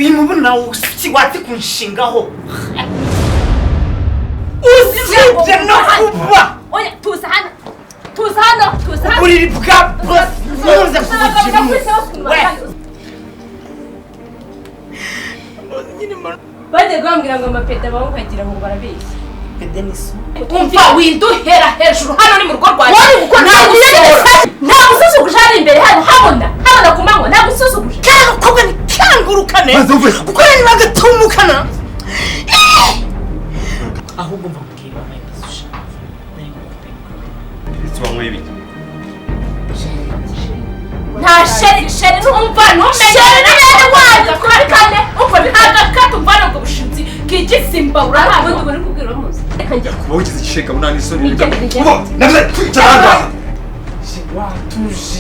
bimubona usiwati kunshingaho usibye no kuba oya tuzana uri bwa boss muze kugira bade gwambira ngo amapeda bawo nkagira ngo barabeshya pedeniso umva winduhera hejuru hano ni mu rugo rwaje nta gusuzuguje ari imbere hano habona kumanywa nta gusuzuguje cyangwa kobwa ni cyangurukane uko ni bagatumukana ahubwo mva kubwira amayibisha Wanywa ibiki? nta sheri numva numenya waje kane uko ntagakata umvana ngo bushinzi kigisimba urahawe ubundi buri kubwira muzi Kuba ugize igisheka munani isoni Nigende. Kuba nabyo kwicara hano watuje